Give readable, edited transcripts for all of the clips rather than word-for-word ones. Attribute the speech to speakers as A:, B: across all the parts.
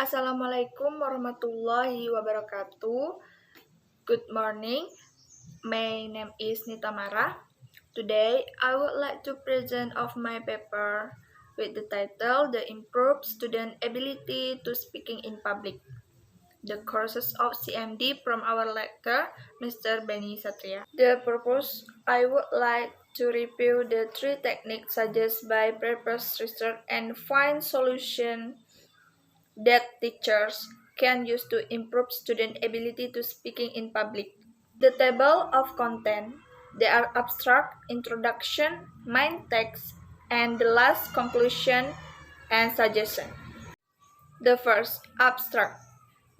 A: Assalamualaikum warahmatullahi wabarakatuh. Good morning. My name is Nita Mara. Today, I would like to present of my paper with the title The Improved Student Ability to Speaking in Public. The courses of CMD from our lecturer, Mr. Benny Satria. The purpose, I would like to review the three techniques suggested by previous research and find solution that teachers can use to improve student ability to speaking in public. The table of content, they are abstract, introduction, main text, and the last conclusion and suggestion. The first, abstract.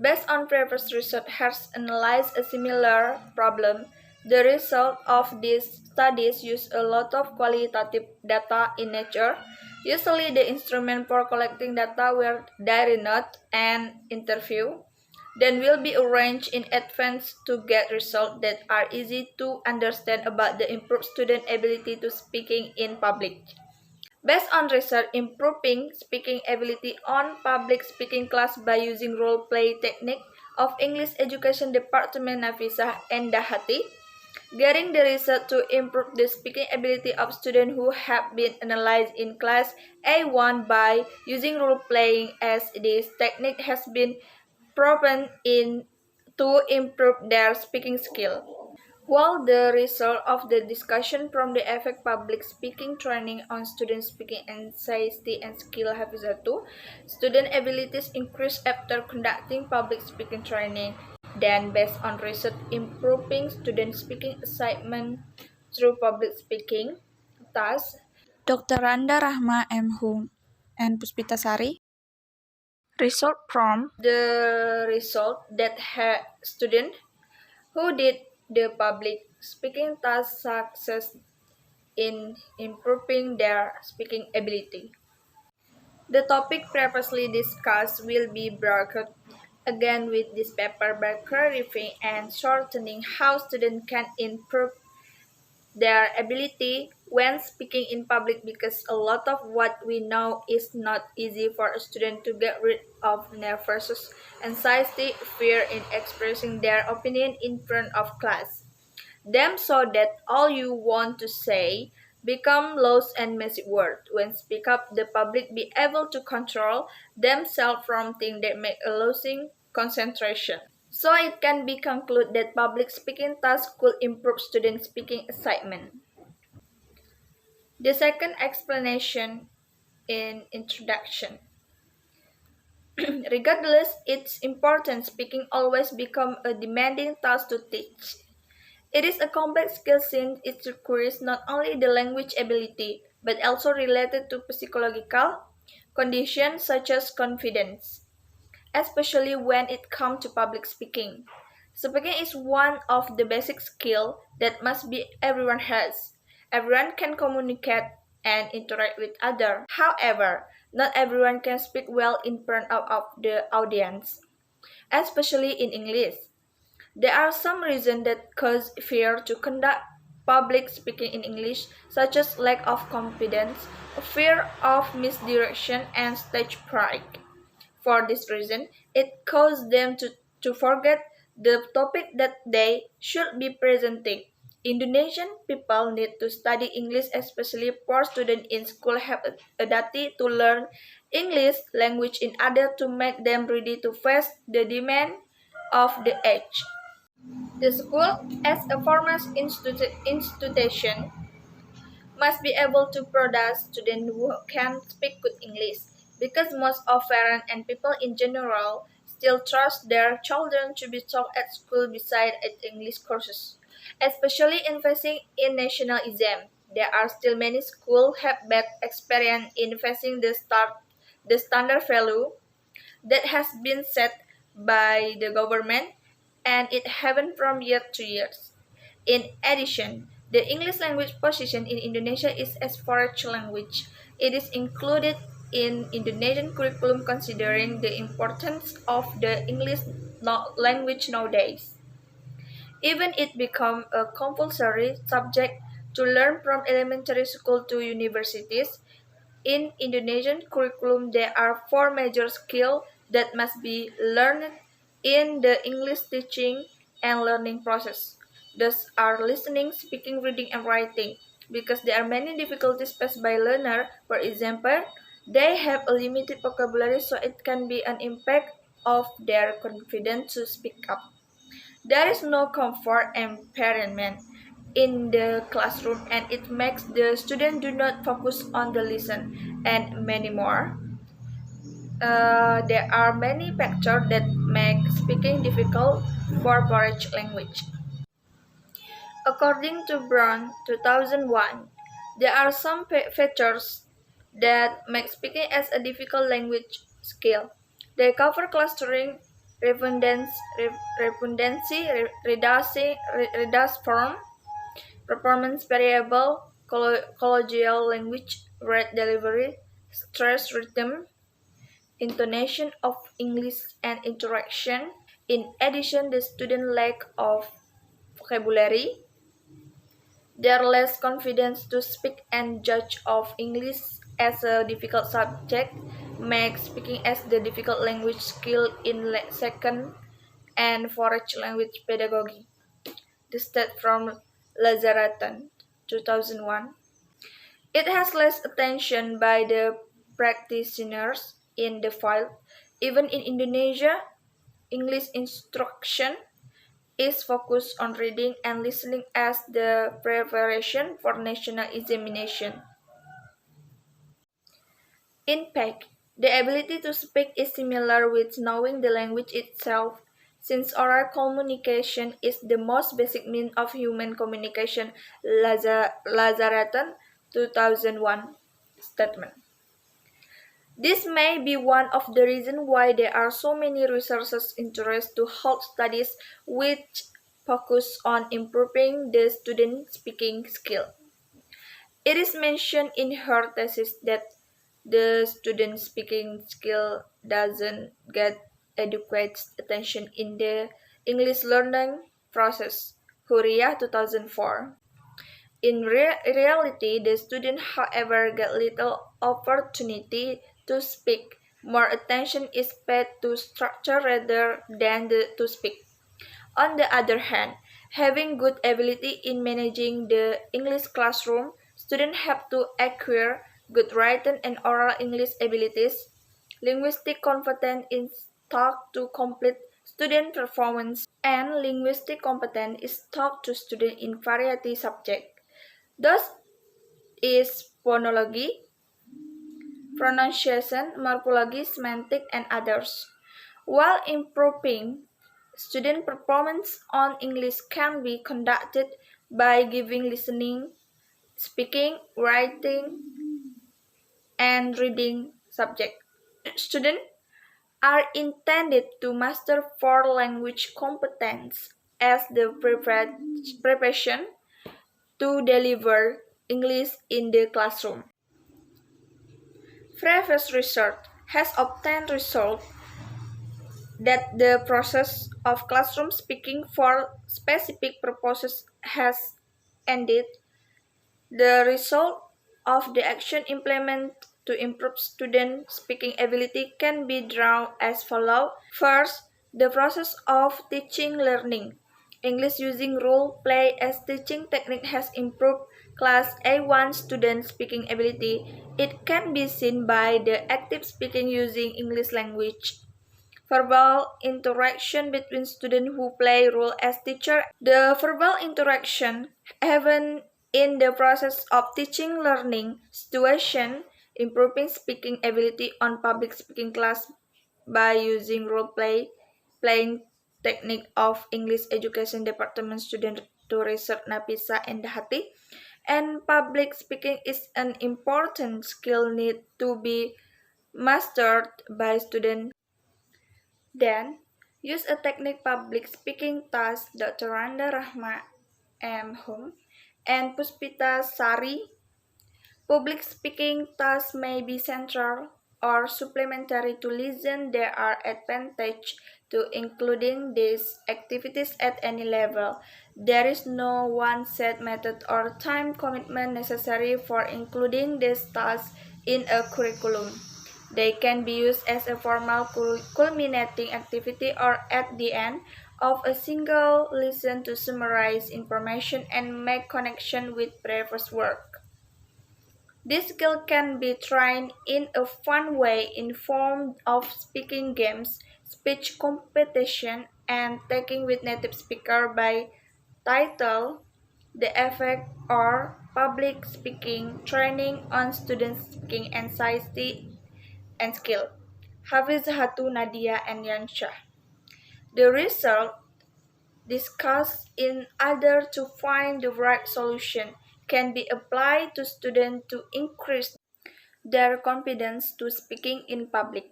A: Based on previous research has analyzed a similar problem, the result of these studies use a lot of qualitative data in nature. Usually the instrument for collecting data were diary note and interview, then will be arranged in advance to get results that are easy to understand about the improved student ability to speaking in public. Based on research improving speaking ability on public speaking class by using role-play technique of English Education Department Nafisah and Dahati, getting the result to improve the speaking ability of students who have been analyzed in class A1 by using role-playing, as this technique has been proven to improve their speaking skill. While the result of the discussion from the effect public speaking training on student speaking anxiety and skill Hafizatu, student abilities increase after conducting public speaking training. Then, based on research improving student speaking excitement through public speaking, thus,
B: Dr. Randa Rahma M. Hung and Puspita Sari.
A: Result from the result that student who did the public speaking task success in improving their speaking ability. The topic previously discussed will be brought again with this paper by clarifying and shortening how students can improve their ability when speaking in public, because a lot of what we know is not easy for a student to get rid of nervousness, anxiety, fear in expressing their opinion in front of class. Them so that all you want to say become lost and messy words. When speak up, the public be able to control themselves from things that make a losing concentration. So it can be concluded that public speaking tasks could improve student speaking excitement. The second explanation in introduction. Regardless its importance, speaking always become a demanding task to teach. It is a complex skill since it requires not only the language ability, but also related to psychological conditions such as confidence, especially when it comes to public speaking. Speaking is one of the basic skills that must be everyone has. Everyone can communicate and interact with others. However, not everyone can speak well in front of the audience, especially in English. There are some reasons that cause fear to conduct public speaking in English, such as lack of confidence, fear of misdirection, and stage fright. For this reason, it causes them to forget the topic that they should be presenting. Indonesian people need to study English, especially poor students in school have a duty to learn English language in order to make them ready to face the demand of the age. The school, as a formal institution, must be able to produce students who can speak good English, because most of parents and people in general still trust their children to be taught at school beside at English courses, especially in facing in national exam. There are still many schools have bad experience in facing the standard value that has been set by the government, and it haven't from year to years. In addition, the English language position in Indonesia is as foreign language. It is included in Indonesian curriculum considering the importance of the English language nowadays. Even it become a compulsory subject to learn from elementary school to universities. In Indonesian curriculum, there are four major skills that must be learned in the English teaching and learning process. Thus are listening, speaking, reading, and writing. Because there are many difficulties faced by learner. For example, they have a limited vocabulary, so it can be an impact of their confidence to speak up. There is no comfort environment in the classroom, and it makes the student do not focus on the lesson and many more. There are many factors that make speaking difficult for foreign language. According to Brown 2001, there are some features that make speaking as a difficult language skill. They cover clustering, redundancy, reduced form, performance variable, colloquial language, word delivery, stress rhythm, intonation of English, and interaction. In addition, the student lack of vocabulary, their less confidence to speak and judge of English as a difficult subject makes speaking as the difficult language skill in second and foreign language pedagogy. The stat from Lazaratan, 2001. It has less attention by the practitioners in the field. Even in Indonesia, English instruction is focused on reading and listening as the preparation for national examination. In fact, the ability to speak is similar with knowing the language itself, since oral communication is the most basic means of human communication. Lazaratan 2001 statement. This may be one of the reasons why there are so many researchers interested to hold studies which focus on improving the student speaking skill. It is mentioned in her thesis that the student speaking skill doesn't get adequate attention in the English learning process. Huria 2004. In reality, the student, however, get little opportunity to speak. More attention is paid to structure rather than to speak. On the other hand, having good ability in managing the English classroom, students have to acquire good written and oral English abilities. Linguistic competence is taught to complete student performance, and linguistic competence is taught to students in variety subjects. Thus is phonology, pronunciation, morphology, semantic, and others. While improving student performance on English can be conducted by giving listening, speaking, writing, and reading subject. Students are intended to master four language competence as the preparation to deliver English in the classroom. Previous research has obtained results that the process of classroom speaking for specific purposes has ended. The result of the action implemented to improve student speaking ability can be drawn as follows. First, the process of teaching learning. English using role play as teaching technique has improved class A1 student speaking ability. It can be seen by the active speaking using English language. Verbal interaction between students who play role as teacher. The verbal interaction happen in the process of teaching learning situation, improving speaking ability on public speaking class by using role playing technique of English Education Department student to research Napisa and Dahati. And public speaking is an important skill need to be mastered by students. Then, use a technique public speaking task Dr. Randa Rahma M. Hum and Puspita Sari. Public speaking tasks may be central or supplementary to listen. There are advantages to including these activities at any level. There is no one set method or time commitment necessary for including these tasks in a curriculum. They can be used as a formal culminating activity or at the end of a single lesson to summarize information and make connection with previous work. This skill can be trained in a fun way in form of speaking games, speech competition, and taking with native speaker by title, the effect or public speaking training on students speaking anxiety and skill. Hafiz Hatu Nadia and Yansha. The result discussed in order to find the right solution can be applied to students to increase their confidence to speaking in public.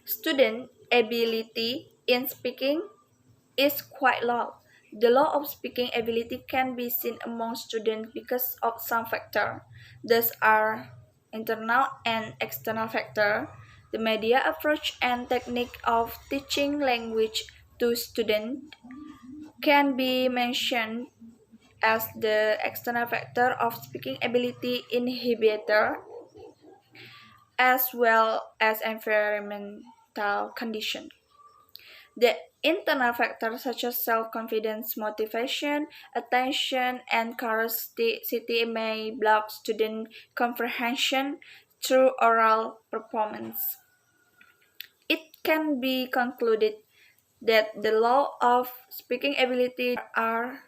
A: Student ability in speaking is quite low. The low of speaking ability can be seen among students because of some factors. These are internal and external factors. The media approach and technique of teaching language to students can be mentioned as the external factor of speaking ability inhibitor as well as environmental conditions. The internal factors such as self-confidence, motivation, attention, and curiosity may block student comprehension through oral performance. It can be concluded that the law of speaking ability are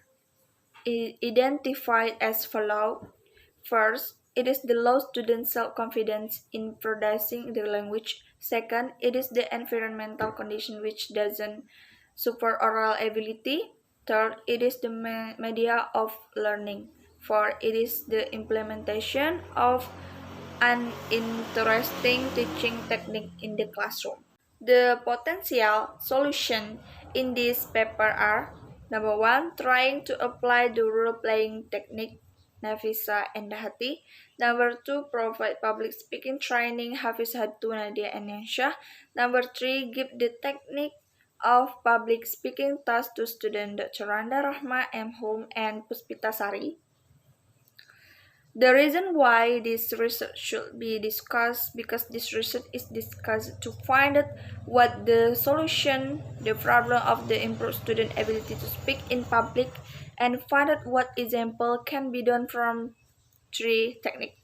A: identified as follows. First, it is the low student self-confidence in producing the language. Second, it is the environmental condition which doesn't support oral ability. Third, it is the media of learning. Fourth, it is the implementation of an interesting teaching technique in the classroom. The potential solutions in this paper are: number one, trying to apply the role-playing technique Nafisa and Dahati. Number two, provide public speaking training Hafiz Hatu Nadia and Yansha. Number three, give the technique of public speaking task to student Dr. Randa Rahma M. Home and Puspita Sari. The reason why this research should be discussed because this research is discussed to find out what the solution, the problem of the improved student ability to speak in public, and find out what example can be done from three techniques.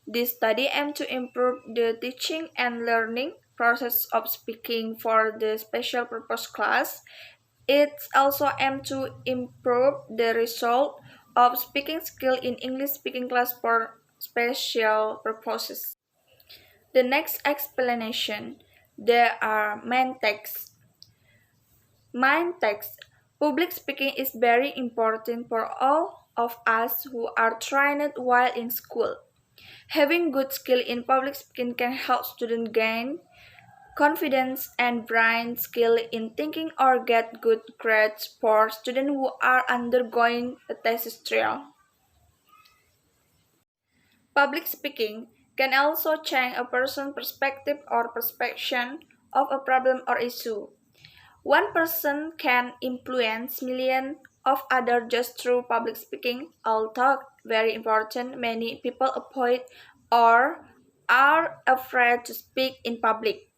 A: This study aims to improve the teaching and learning process of speaking for the special purpose class. It also aims to improve the result of speaking skill in English speaking class for special purposes. The next explanation, there are main texts. Main text. Public speaking is very important for all of us who are trained while in school. Having good skill in public speaking can help students gain confidence and brain skill in thinking or get good grades for students who are undergoing a test trial. Public speaking can also change a person's perspective or perception of a problem or issue. One person can influence millions of others just through public speaking, although very important, many people avoid or are afraid to speak in public.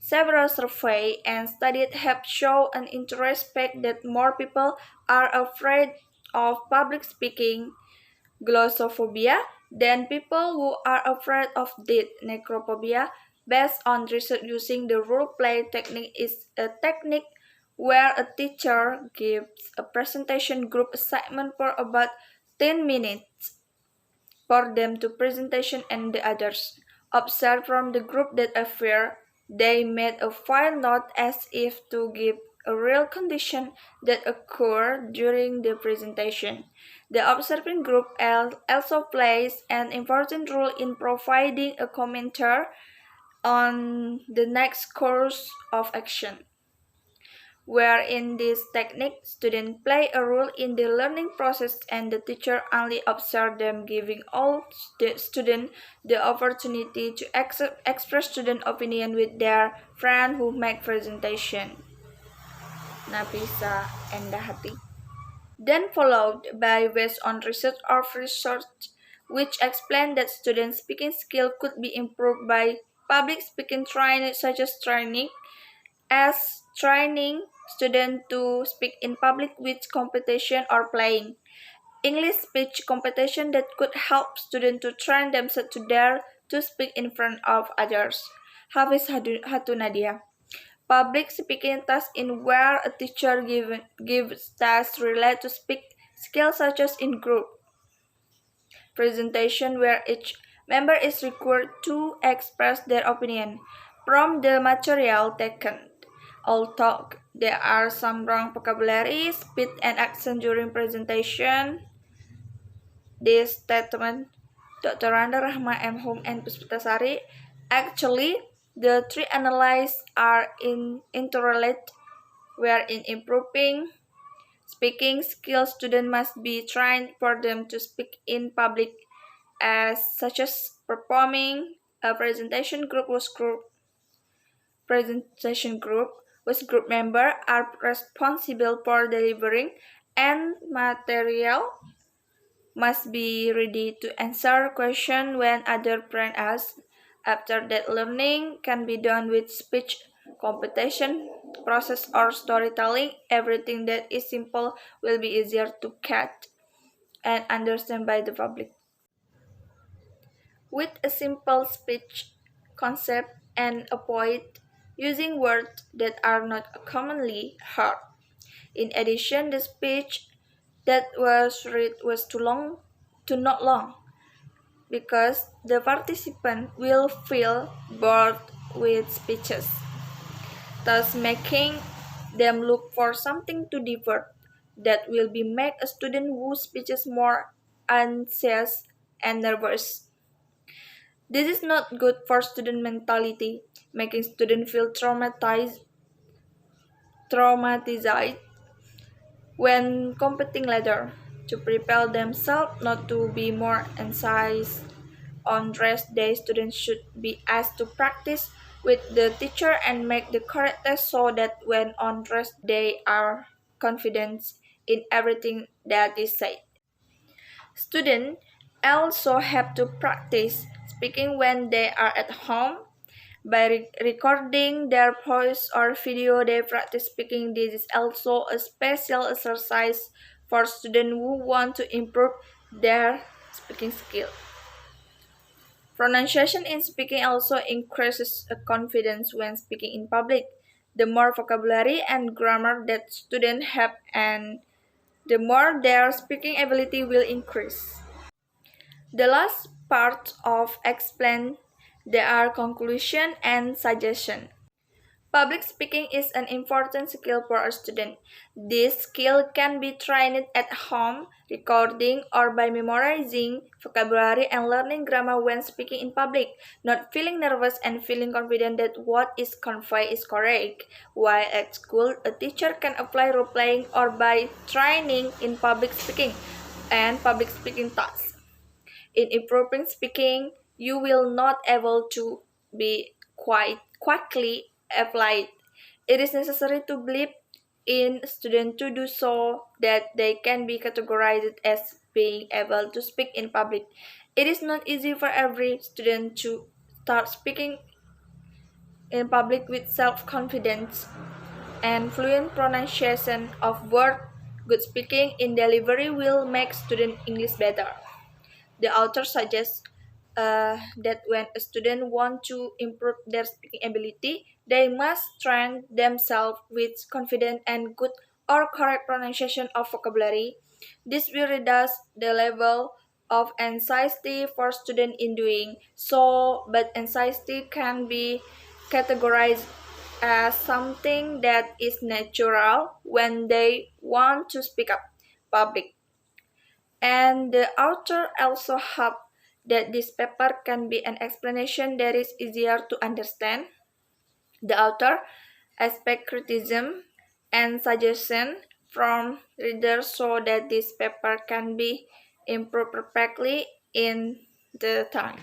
A: Several surveys and studies have shown an interest fact that more people are afraid of public speaking, glossophobia, than people who are afraid of death, necrophobia. Based on research using the role-play technique is a technique where a teacher gives a presentation group assignment for about 10 minutes for them to presentation and the others. Observe from the group that affair, they made a file note as if to give a real condition that occurred during the presentation. The observing group also plays an important role in providing a commentary on the next course of action, where in this technique, students play a role in the learning process and the teacher only observes them, giving all the students the opportunity to express student opinion with their friend who make presentation. Nafisa and Dahati. Then followed by based on research of research which explained that student speaking skill could be improved by Public speaking training such as training students to speak in public with competition or playing. English speech competition that could help students to train themselves to dare to speak in front of others. Hafiz Hatunadia. Public speaking tasks in where a teacher gives tasks related to speak skills such as in group presentation where each member is required to express their opinion from the material taken. Although there are some wrong vocabulary, speed, and accent during presentation, this statement, Dr. Randa Rahma M. Home and Puspitasari, actually, the three analyzed are interrelated, where in improving speaking skills, students must be trained for them to speak in public, as such as performing a presentation group with group members are responsible for delivering, and material must be ready to answer questions when other friends ask. After that, learning can be done with speech competition, process, or storytelling. Everything that is simple will be easier to catch and understand by the public. With a simple speech concept and avoid using words that are not commonly heard. In addition, the speech that was read was too not long, because the participant will feel bored with speeches, thus making them look for something to divert that will be make a student whose speech is more anxious and nervous. This is not good for student mentality, making students feel traumatized when competing later. To prepare themselves not to be more anxious on rest day, students should be asked to practice with the teacher and make the correct test so that when on rest they are confident in everything that is said. Students also have to practice speaking when they are at home. By recording their voice or video, they practice speaking. This is also a special exercise for students who want to improve their speaking skill. Pronunciation in speaking also increases confidence when speaking in public. The more vocabulary and grammar that students have, and the more their speaking ability will increase. The last part of explain, there are conclusion and suggestion. Public speaking is an important skill for a student. This skill can be trained at home, recording, or by memorizing vocabulary and learning grammar when speaking in public, not feeling nervous and feeling confident that what is conveyed is correct. While at school, a teacher can apply role-playing or by training in public speaking and public speaking tasks. In improving speaking, you will not able to be quite quickly applied. It is necessary to believe in students to do so that they can be categorized as being able to speak in public. It is not easy for every student to start speaking in public with self-confidence and fluent pronunciation of words. Good speaking in delivery will make student English better. The author suggests that when a student wants to improve their speaking ability, they must train themselves with confident and good or correct pronunciation of vocabulary. This will reduce the level of anxiety for students in doing so, but anxiety can be categorized as something that is natural when they want to speak up public. And the author also hoped that this paper can be an explanation that is easier to understand. The author expects criticism and suggestion from readers so that this paper can be improved perfectly in the time.